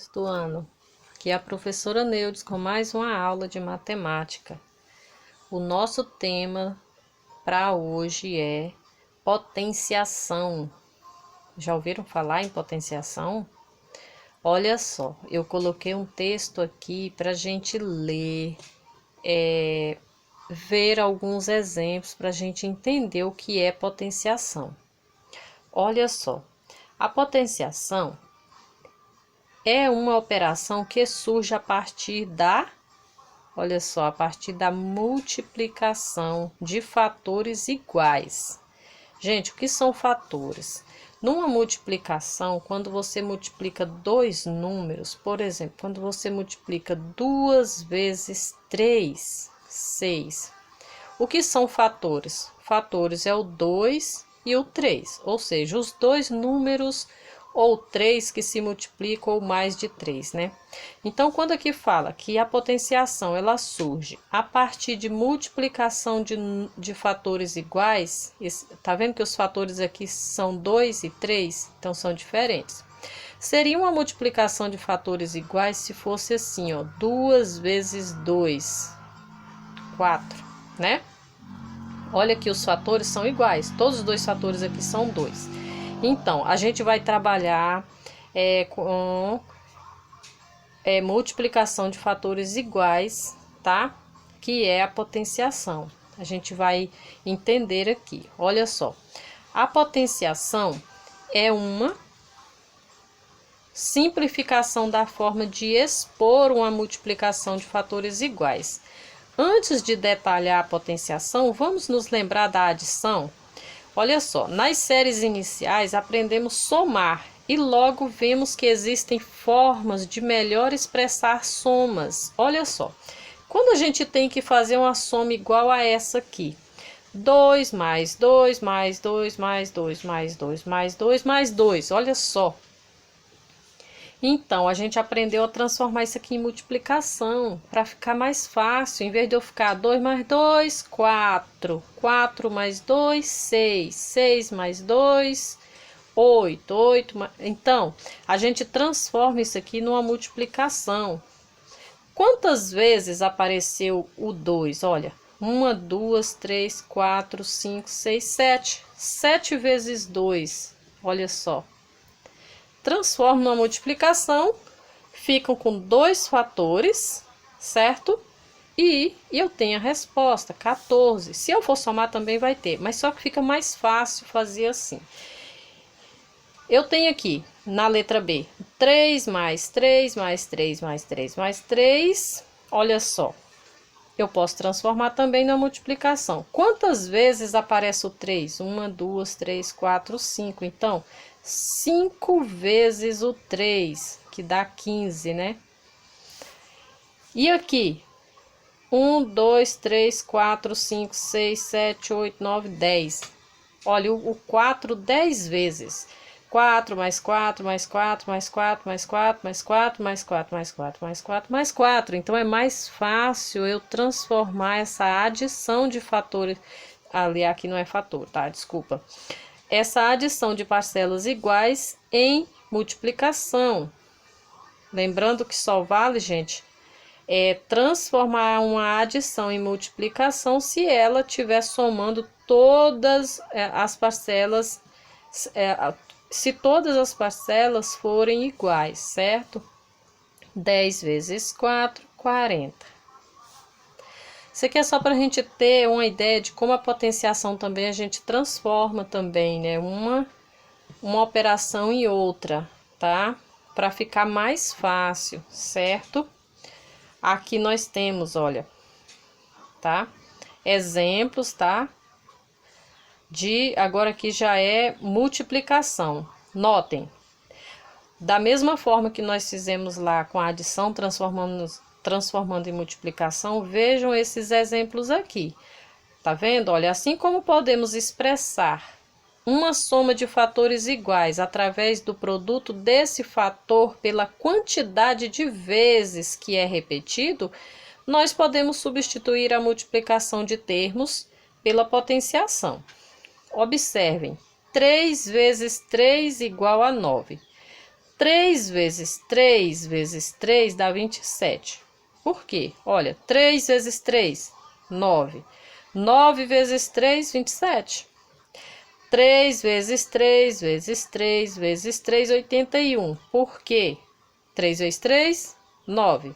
sexto ano. Aqui é a professora Neudes com mais uma aula de matemática. O nosso tema para hoje é potenciação. Já ouviram falar em potenciação? Olha só, eu coloquei um texto aqui para a gente ler, ver alguns exemplos para a gente entender o que é potenciação. Olha só, a potenciação é uma operação que surge a partir a partir da multiplicação de fatores iguais. Gente, o que são fatores? Numa multiplicação, quando você multiplica dois números, por exemplo, quando você multiplica 2 vezes 3, 6. O que são fatores? Fatores é o 2 e o 3, ou seja, os dois números ou 3 que se multiplicam ou mais de 3, né? Então, quando aqui fala que a potenciação ela surge a partir de multiplicação de fatores iguais, tá vendo que os fatores aqui são 2 e 3, então são diferentes. Seria uma multiplicação de fatores iguais se fosse assim, ó, 2 vezes 2, 4, né? Olha que os fatores são iguais, todos os dois fatores aqui são 2. Então, a gente vai trabalhar com multiplicação de fatores iguais, tá? Que é a potenciação. A gente vai entender aqui. Olha só, a potenciação é uma simplificação da forma de expor uma multiplicação de fatores iguais. Antes de detalhar a potenciação, vamos nos lembrar da adição? Olha só, nas séries iniciais aprendemos somar e logo vemos que existem formas de melhor expressar somas. Olha só, quando a gente tem que fazer uma soma igual a essa aqui, 2 mais 2 mais 2 mais 2 mais 2 mais 2 mais 2, olha só. Então, a gente aprendeu a transformar isso aqui em multiplicação, para ficar mais fácil. Em vez de eu ficar 2 mais 2, 4. 4 mais 2, 6. 6 mais 2, 8. 8 mais... Então, a gente transforma isso aqui numa multiplicação. Quantas vezes apareceu o 2? Olha, 1, 2, 3, 4, 5, 6, 7. 7 vezes 2, olha só. Transformo numa multiplicação, ficam com dois fatores, certo? E eu tenho a resposta, 14. Se eu for somar também vai ter, mas só que fica mais fácil fazer assim. Eu tenho aqui, na letra B, 3 mais 3 mais 3 mais 3 mais 3. Olha só, eu posso transformar também na multiplicação. Quantas vezes aparece o 3? 1, 2, 3, 4, 5. Então, 5 vezes o 3, que dá 15, né? E aqui, 1, 2, 3, 4, 5, 6, 7, 8, 9, 10. Olha, o 4 10 vezes. 4 mais 4 mais 4 mais 4 mais 4 mais 4 mais 4 mais 4 mais 4 mais 4. Então, é mais fácil eu transformar essa adição de fatores. Ali, aqui não é fator, tá? Desculpa. Essa adição de parcelas iguais em multiplicação. Lembrando que só vale, gente, transformar uma adição em multiplicação se ela estiver somando todas as parcelas, se todas as parcelas forem iguais, certo? 10 vezes 4, 40. Isso aqui é só para a gente ter uma ideia de como a potenciação também a gente transforma também, né? Uma operação em outra, tá? Para ficar mais fácil, certo? Aqui nós temos, olha, tá? Exemplos, tá? Agora aqui já é multiplicação. Notem, da mesma forma que nós fizemos lá com a adição, transformando em multiplicação, vejam esses exemplos aqui. Tá vendo? Olha, assim como podemos expressar uma soma de fatores iguais através do produto desse fator pela quantidade de vezes que é repetido, nós podemos substituir a multiplicação de termos pela potenciação. Observem, 3 vezes 3 igual a 9. 3 vezes 3 vezes 3 dá 27. Por quê? Olha, 3 vezes 3, 9. 9 vezes 3, 27. 3 vezes 3 vezes 3 vezes 3, 81. Por quê? 3 vezes 3, 9.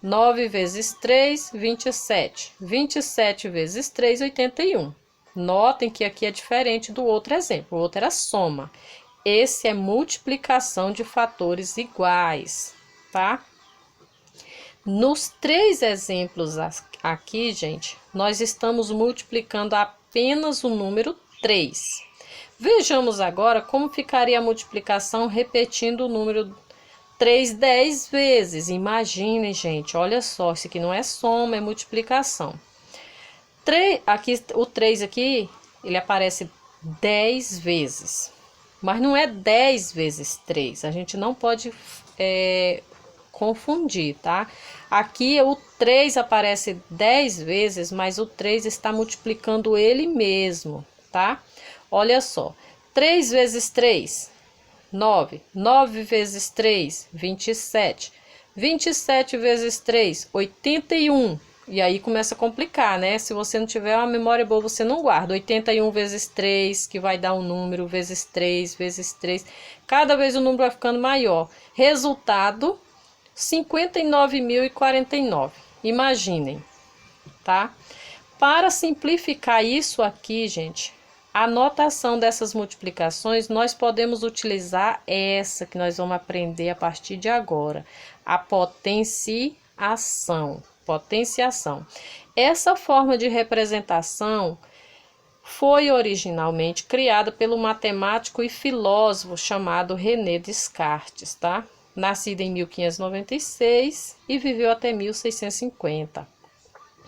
9 vezes 3, 27. 27 vezes 3, 81. Notem que aqui é diferente do outro exemplo. O outro era soma. Esse é multiplicação de fatores iguais, tá? Nos 3 exemplos aqui, gente, nós estamos multiplicando apenas o número 3. Vejamos agora como ficaria a multiplicação repetindo o número 3 10 vezes. Imaginem, gente, olha só, isso aqui não é soma, é multiplicação. Aqui, o 3 aqui, ele aparece 10 vezes. Mas não é 10 vezes 3. A gente não pode confundir, tá? Aqui o 3 aparece 10 vezes, mas o 3 está multiplicando ele mesmo, tá? Olha só. 3 vezes 3, 9. 9 vezes 3, 27. 27 vezes 3, 81. E aí começa a complicar, né? Se você não tiver uma memória boa, você não guarda. 81 vezes 3, que vai dar um número, vezes 3, vezes 3. Cada vez o número vai ficando maior. Resultado, 59.049. Imaginem, tá? Para simplificar isso aqui, gente, a notação dessas multiplicações, nós podemos utilizar essa que nós vamos aprender a partir de agora. A potenciação. Potenciação. Essa forma de representação foi originalmente criada pelo matemático e filósofo chamado René Descartes, tá? Nascido em 1596 e viveu até 1650.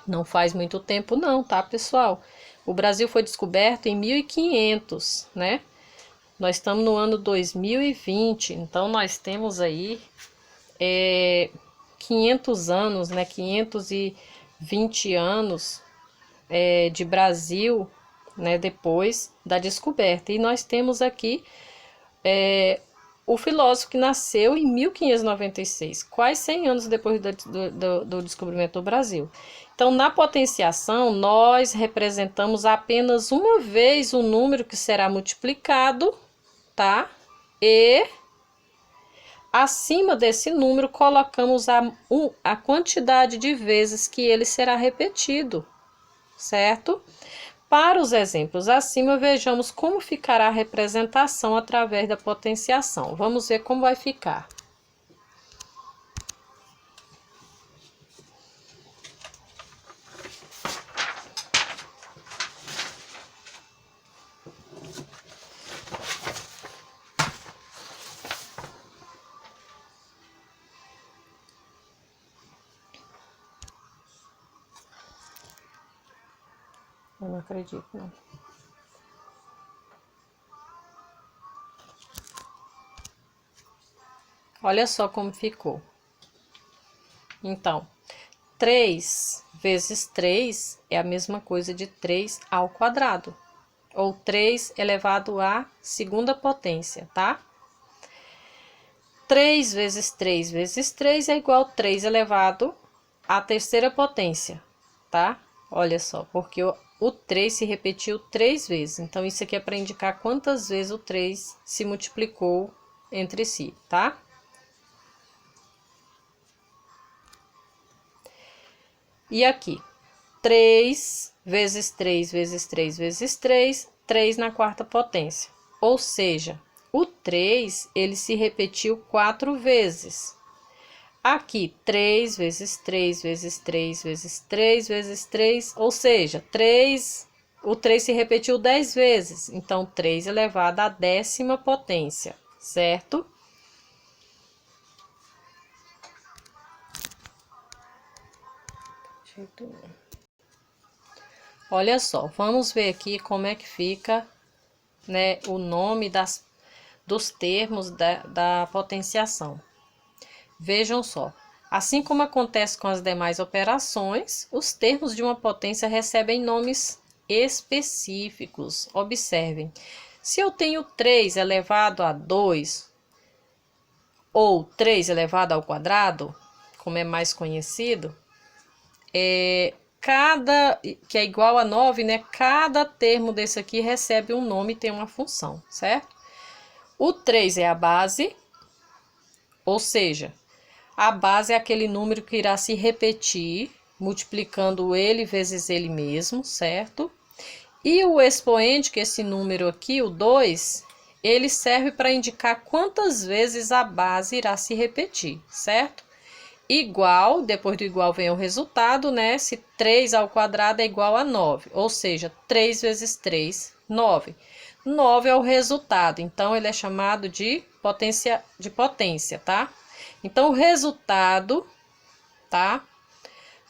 Não faz muito tempo não, tá, pessoal? O Brasil foi descoberto em 1500, né? Nós estamos no ano 2020, então nós temos aí 500 anos, né? 520 anos de Brasil, né? Depois da descoberta. E nós temos aqui o filósofo que nasceu em 1596, quase 100 anos depois do descobrimento do Brasil. Então, na potenciação, nós representamos apenas uma vez o número que será multiplicado, tá? E acima desse número, colocamos a quantidade de vezes que ele será repetido, certo? Para os exemplos acima, vejamos como ficará a representação através da potenciação. Vamos ver como vai ficar. Eu não acredito, não. Olha só como ficou. Então, 3 vezes 3 é a mesma coisa de 3 ao quadrado. Ou 3 elevado à segunda potência, tá? 3 vezes 3 vezes 3 é igual a 3 elevado à terceira potência, tá? Olha só, porque o 3 se repetiu 3 vezes. Então, isso aqui é para indicar quantas vezes o 3 se multiplicou entre si, tá? E aqui, 3 vezes 3 vezes 3 vezes 3, 3 na quarta potência. Ou seja, o 3, ele se repetiu 4 vezes. Aqui, 3 vezes 3 vezes 3 vezes 3 vezes 3, ou seja, o 3 se repetiu 10 vezes. Então, 3 elevado à décima potência, certo? Olha só, vamos ver aqui como é que fica, né, o nome dos termos da potenciação. Vejam só, assim como acontece com as demais operações, os termos de uma potência recebem nomes específicos. Observem, se eu tenho 3 elevado a 2, ou 3 elevado ao quadrado, como é mais conhecido, que é igual a 9, né? Cada termo desse aqui recebe um nome e tem uma função, certo? O 3 é a base, ou seja, a base é aquele número que irá se repetir, multiplicando ele vezes ele mesmo, certo? E o expoente, que é esse número aqui, o 2, ele serve para indicar quantas vezes a base irá se repetir, certo? Igual, depois do igual vem o resultado, né? Se 3 ao quadrado é igual a 9, ou seja, 3 vezes 3, 9. 9 é o resultado, então ele é chamado de potência, tá? Então, o resultado, tá?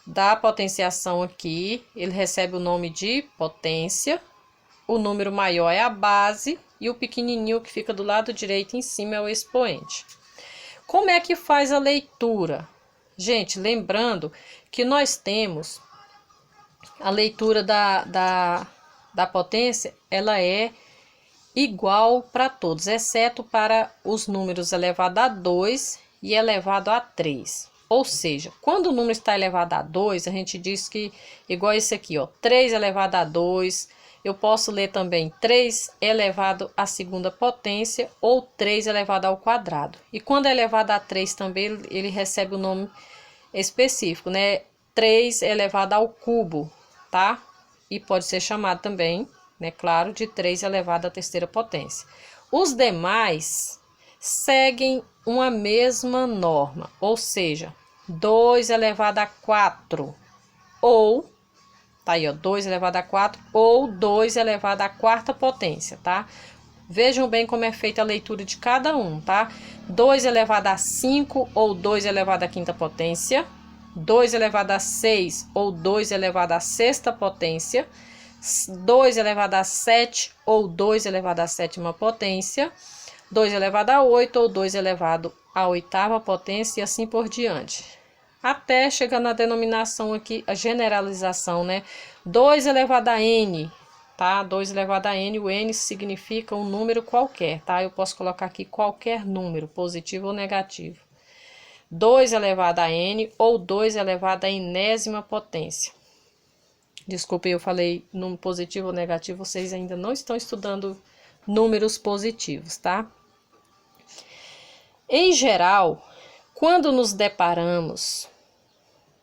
Da potenciação aqui, ele recebe o nome de potência. O número maior é a base e o pequenininho que fica do lado direito em cima é o expoente. Como é que faz a leitura? Gente, lembrando que nós temos a leitura da potência, ela é igual para todos, exceto para os números elevado a 2 e elevado a 3. Ou seja, quando o número está elevado a 2, a gente diz que, igual esse aqui, ó, 3 elevado a 2, eu posso ler também 3 elevado à segunda potência ou 3 elevado ao quadrado. E quando é elevado a 3 também, ele recebe o nome específico, né? 3 elevado ao cubo, tá? E pode ser chamado também, né, claro, de 3 elevado à terceira potência. Os demais seguem uma mesma norma, ou seja, 2 elevado a 4, ou, tá aí, ó, 2 elevado a 4, ou 2 elevado à quarta potência, tá? Vejam bem como é feita a leitura de cada um, tá? 2 elevado a 5, ou 2 elevado à quinta potência, 2 elevado a 6, ou 2 elevado à sexta potência, 2 elevado a 7, ou 2 elevado à sétima potência, 2 elevado a 8, ou 2 elevado à oitava potência, e assim por diante. Até chegar na denominação aqui, a generalização, né? 2 elevado a n, tá? 2 elevado a n, o n significa um número qualquer, tá? Eu posso colocar aqui qualquer número, positivo ou negativo. 2 elevado a n, ou 2 elevado à enésima potência. Desculpe, eu falei número positivo ou negativo, vocês ainda não estão estudando números positivos, tá? Em geral, quando nos deparamos,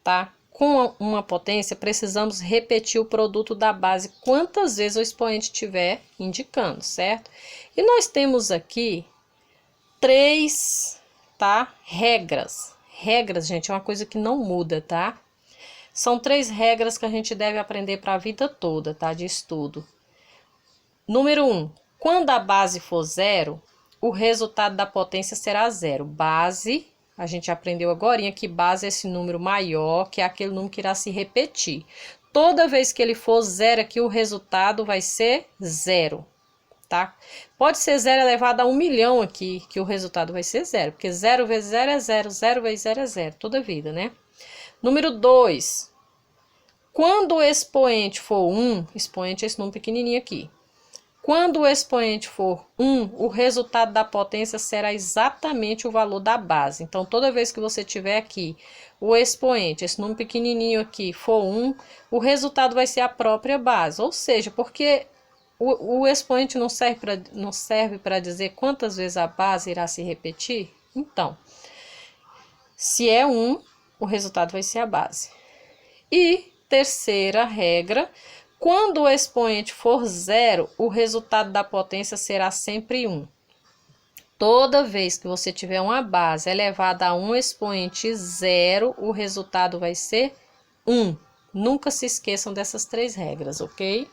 tá, com uma potência, precisamos repetir o produto da base quantas vezes o expoente estiver indicando, certo? E nós temos aqui 3, tá, regras. Regras, gente, é uma coisa que não muda, tá? São 3 regras que a gente deve aprender para a vida toda, tá, de estudo. Número 1, quando a base for 0, o resultado da potência será 0. Base, a gente aprendeu agora que base é esse número maior, que é aquele número que irá se repetir. Toda vez que ele for 0 aqui, o resultado vai ser 0, tá? Pode ser 0 elevado a 1 milhão aqui, que o resultado vai ser 0, porque 0 vezes 0 é 0, 0 vezes 0 é 0, toda vida, né? Número 2, quando o expoente for 1, expoente é esse número pequenininho aqui. Quando o expoente for 1, o resultado da potência será exatamente o valor da base. Então, toda vez que você tiver aqui o expoente, esse número pequenininho aqui, for 1, o resultado vai ser a própria base. Ou seja, porque o expoente não serve para dizer quantas vezes a base irá se repetir? Então, se é 1, o resultado vai ser a base. E terceira regra, quando o expoente for 0, o resultado da potência será sempre 1. Toda vez que você tiver uma base elevada a um expoente 0, o resultado vai ser 1. Nunca se esqueçam dessas 3 regras, ok?